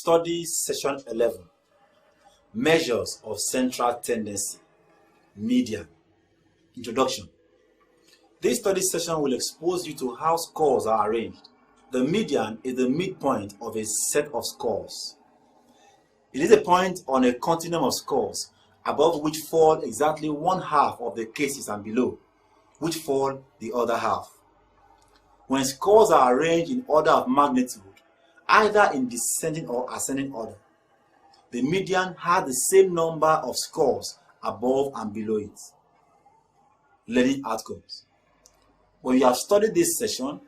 Study Session 11, Measures of Central Tendency, Median. Introduction. This study session will expose you to how scores are arranged. The median is the midpoint of a set of scores. It is a point on a continuum of scores, above which fall exactly one half of the cases and below which fall the other half. When scores are arranged in order of magnitude, either in descending or ascending order, the median has the same number of scores above and below it. Learning outcomes. When you have studied this session,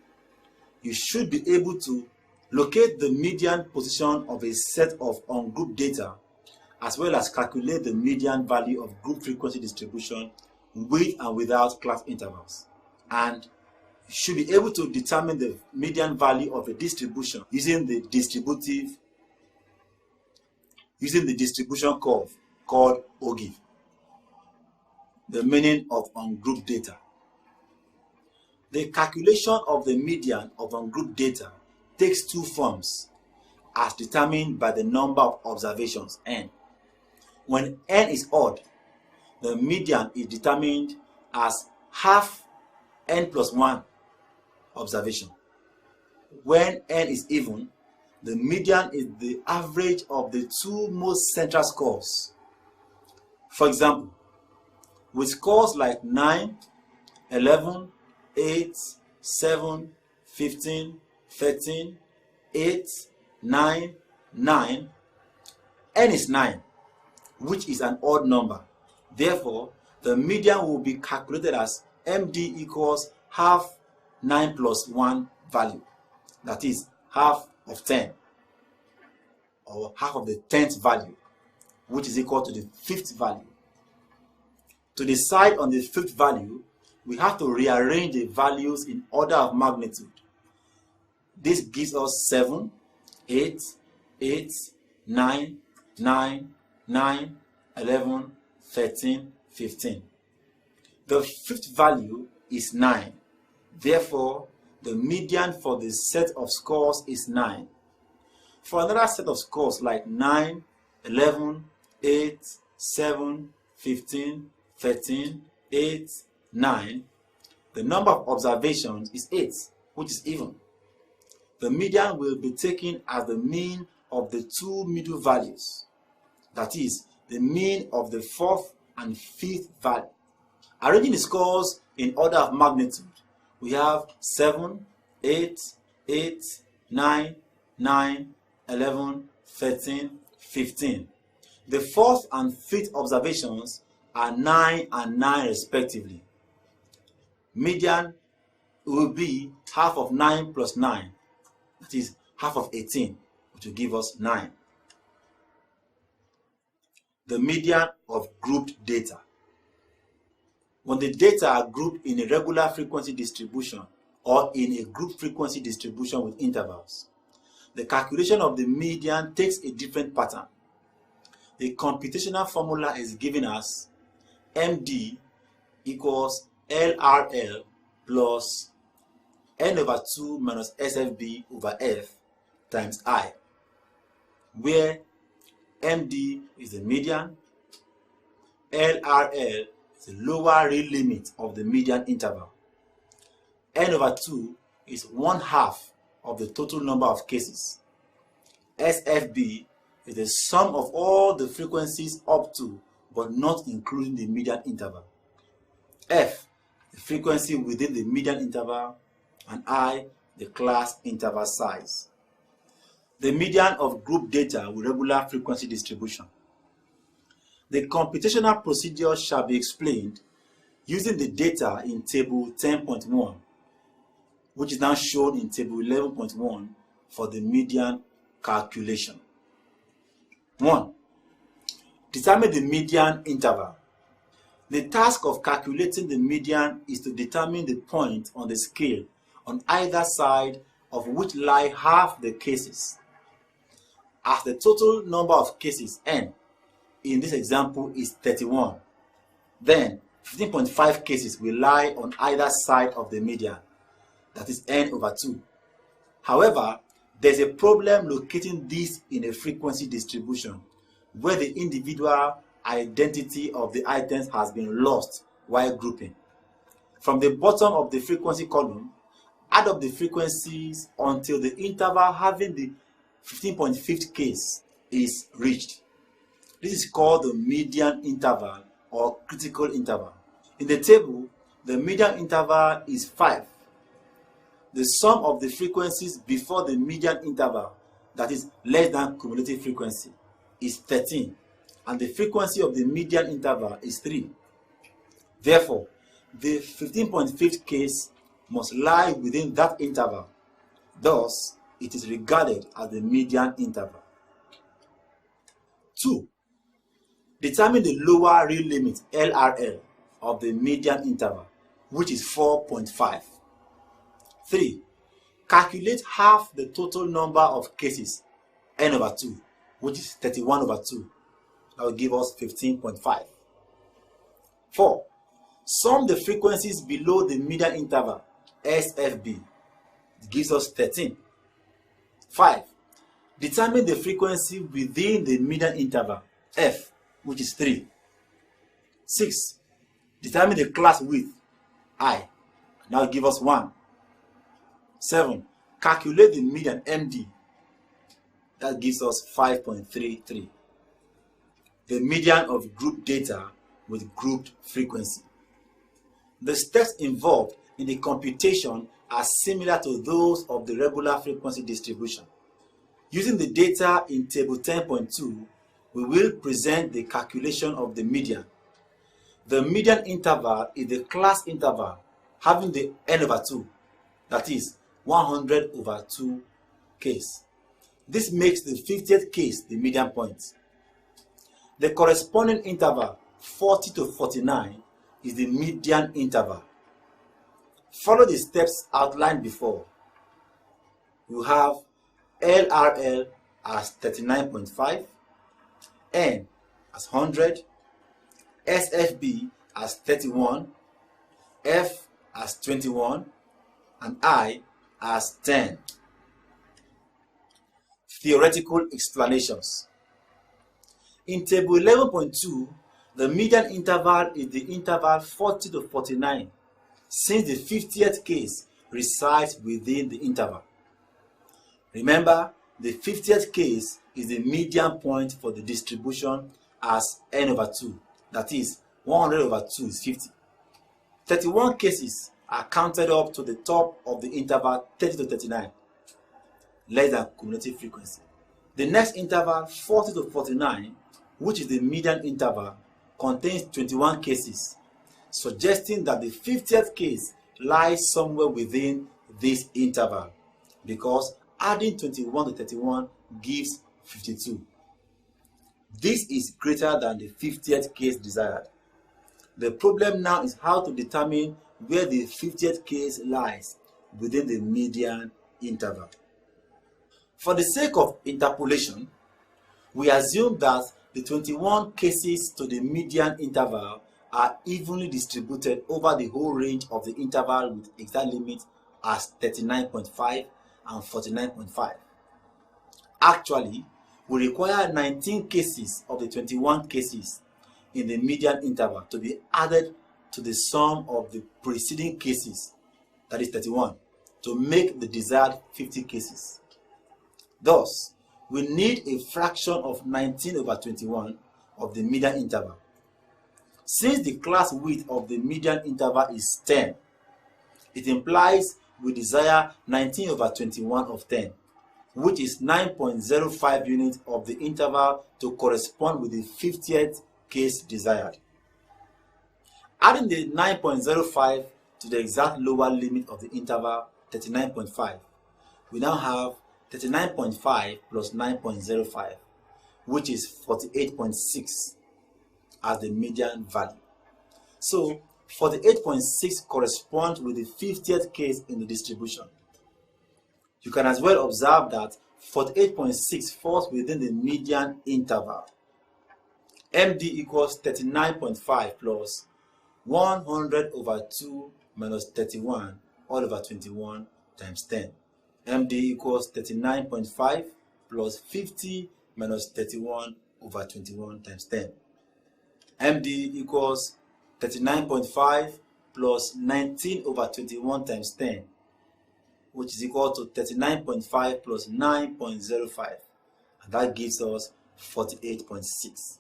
you should be able to locate the median position of a set of ungrouped data, as well as calculate the median value of group frequency distribution with and without class intervals. And you should be able to determine the median value of a distribution using the distribution curve called OGIV. The meaning of ungrouped data. The calculation of the median of ungrouped data takes two forms as determined by the number of observations, n. When n is odd, the median is determined as half n plus 1 observation. When n is even, the median is the average of the two most central scores. For example, with scores like 9, 11, 8, 7, 15, 13, 8, 9, 9, n is 9, which is an odd number. Therefore, the median will be calculated as MD equals half 9 plus 1 value, that is half of 10, or half of the 10th value, which is equal to the 5th value. To decide on the 5th value, we have to rearrange the values in order of magnitude. This gives us 7, 8, 8, 9, 9, 9, 11, 13, 15. The 5th value is 9. Therefore, the median for the set of scores is 9. For another set of scores like 9, 11, 8, 7, 15, 13, 8, 9, the number of observations is 8, which is even. The median will be taken as the mean of the two middle values, that is, the mean of the 4th and 5th value. Arranging the scores in order of magnitude, we have 7, 8, 8, 9, 9, 11, 13, 15. The 4th and 5th observations are 9 and 9 respectively. Median will be half of 9 plus 9, that is half of 18, which will give us 9. The median of grouped data. When the data are grouped in a regular frequency distribution or in a group frequency distribution with intervals, the calculation of the median takes a different pattern. The computational formula is given as MD equals LRL plus n over 2 minus SFB over F times I, where MD is the median, LRL is the lower real limit of the median interval, n over 2 is 1/2 of the total number of cases, SFB is the sum of all the frequencies up to but not including the median interval, F the frequency within the median interval, and I the class interval size. The median of group data with regular frequency distribution. The computational procedure shall be explained using the data in table 10.1, which is now shown in table 11.1 for the median calculation. 1. Determine the median interval. The task of calculating the median is to determine the point on the scale on either side of which lie half the cases. As the total number of cases, n, in this example is 31, then 15.5 cases will lie on either side of the median, that is n over 2. However, There's a problem locating this in a frequency distribution where the individual identity of the items has been lost while grouping. From the bottom of the frequency column, add up the frequencies until the interval having the 15.5th case is reached. This is called the median interval or critical interval. In the table, the median interval is 5. The sum of the frequencies before the median interval, that is less than cumulative frequency, is 13, and the frequency of the median interval is 3. Therefore, the 15.5th case must lie within that interval. Thus, it is regarded as the median interval. 2. Determine the lower real limit LRL of the median interval, which is 4.5. 3. Calculate half the total number of cases, n over 2, which is 31 over 2. That will give us 15.5. 4. Sum the frequencies below the median interval, SFB. It gives us 13. 5. Determine the frequency within the median interval, F, which is 3. 6. Determine the class width, I. That will give us 1. 7. Calculate the median, MD. That gives us 5.33. The median of group data with grouped frequency. The steps involved in the computation are similar to those of the regular frequency distribution. Using the data in table 10.2, we will present the calculation of the median. The median interval is the class interval having the n over 2, that is 100 over 2 case. This makes the 50th case the median point. The corresponding interval, 40 to 49, is the median interval. Follow the steps outlined before. You have LRL as 39.5, N as 100, SFB as 31, F as 21, and I as 10. Theoretical explanations. In table 11.2, the median interval is the interval 40 to 49, since the 50th case resides within the interval. Remember, the 50th case is the median point for the distribution as n over 2, that is 100 over 2 is 50. 31 cases are counted up to the top of the interval 30 to 39, less than cumulative frequency. The next interval, 40 to 49, which is the median interval, contains 21 cases, suggesting that the 50th case lies somewhere within this interval, because adding 21 to 31 gives 52. This is greater than the 50th case desired. The problem now is how to determine where the 50th case lies within the median interval. For the sake of interpolation, we assume that the 21 cases to the median interval are evenly distributed over the whole range of the interval with exact limit as 39.5 and 49.5. Actually, we require 19 cases of the 21 cases in the median interval to be added to the sum of the preceding cases, that is 31, to make the desired 50 cases. Thus, we need a fraction of 19 over 21 of the median interval. Since the class width of the median interval is 10, it implies we desire 19 over 21 of 10, which is 9.05 units of the interval to correspond with the 50th case desired. Adding the 9.05 to the exact lower limit of the interval 39.5, we now have 39.5 plus 9.05, which is 48.6 as the median value. So 48.6 corresponds with the 50th case in the distribution. You can as well observe that 48.6 falls within the median interval. MD equals 39.5 plus 100 over 2 minus 31 all over 21 times 10. MD equals 39.5 plus 50 minus 31 over 21 times 10. MD equals 39.5 plus 19 over 21 times 10, which is equal to 39.5 plus 9.05. And that gives us 48.6.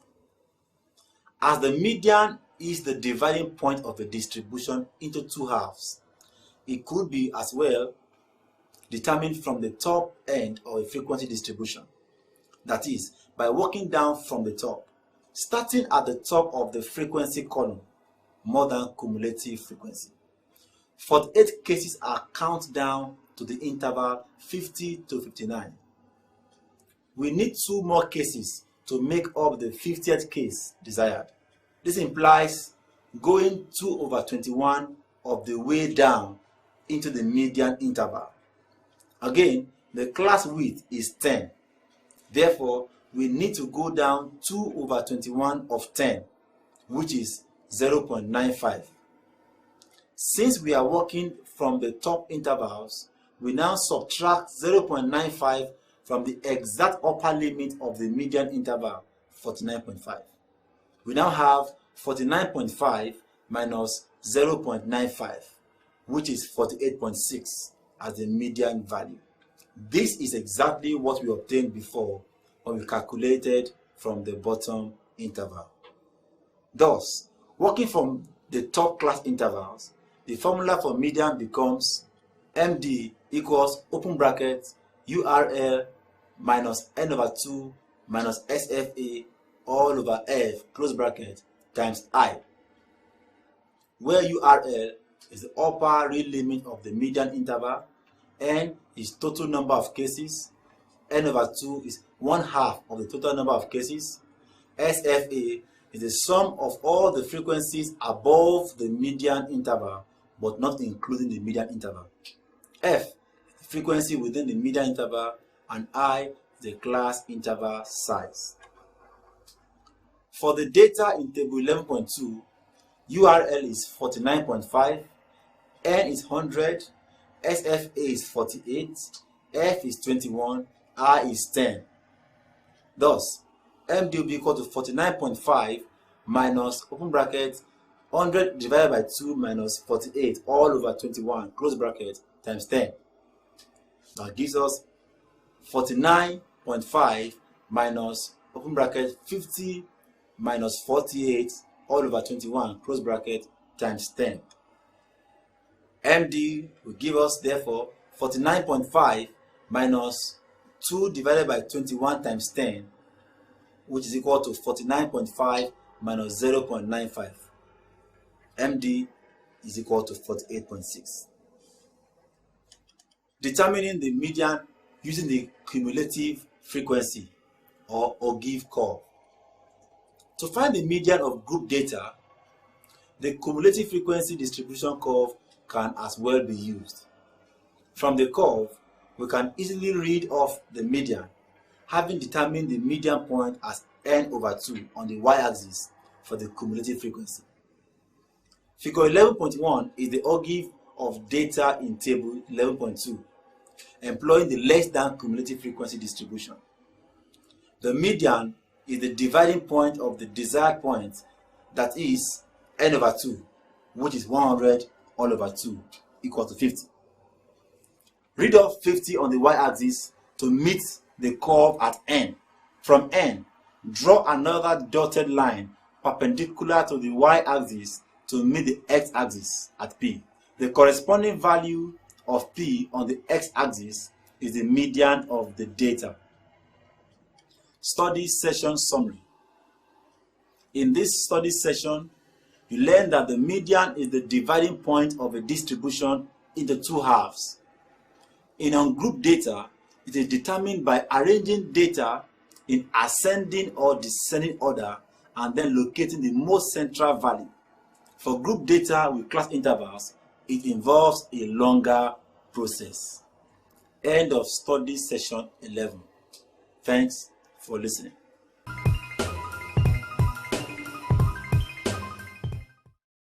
As the median is the dividing point of a distribution into two halves, it could be as well determined from the top end of a frequency distribution. That is, by working down from the top, starting at the top of the frequency column, more than cumulative frequency. 48 cases are counted down to the interval 50 to 59. We need 2 more cases to make up the 50th case desired. This implies going 2 over 21 of the way down into the median interval. Again, the class width is 10. Therefore, we need to go down 2 over 21 of 10, which is 0.95. Since we are working from the top intervals, we now subtract 0.95 from the exact upper limit of the median interval, 49.5. We now have 49.5 minus 0.95, which is 48.6 as the median value. This is exactly what we obtained before when we calculated from the bottom interval. Thus, working from the top class intervals, the formula for median becomes MD equals open bracket URL minus n over 2 minus SFA all over F close bracket times I, where URL is the upper real limit of the median interval, n is total number of cases, n over 2 is 1/2 of the total number of cases, SFA is the sum of all the frequencies above the median interval but not including the median interval. F, the frequency within the median interval, and I, the class interval size. For the data in table 11.2, URL is 49.5, N is 100, SFA is 48, F is 21, I is 10. Thus, MD will be equal to 49.5 minus open bracket 100 divided by 2 minus 48 all over 21 close bracket times 10. That gives us 49.5 minus open bracket 50 minus 48 all over 21 close bracket times 10. MD will give us therefore 49.5 minus 2 divided by 21 times 10, which is equal to 49.5 minus 0.95. MD is equal to 48.6. Determining the median using the cumulative frequency or Ogive curve. To find the median of group data, the cumulative frequency distribution curve can as well be used. From the curve, we can easily read off the median, having determined the median point as n over 2 on the y-axis for the cumulative frequency. Figure 11.1 is the Ogive of data in table 11.2, employing the less than cumulative frequency distribution. The median is the dividing point of the desired point, that is n over 2, which is 100 all over 2, equal to 50. Read off 50 on the y-axis to meet the curve at n. From n, draw another dotted line perpendicular to the y-axis to meet the x-axis at P. The corresponding value of P on the x-axis is the median of the data. Study session summary. In this study session, you learn that the median is the dividing point of a distribution into two halves. In ungrouped data, it is determined by arranging data in ascending or descending order and then locating the most central value. For group data with class intervals, it involves a longer process. End of study session 11. Thanks for listening.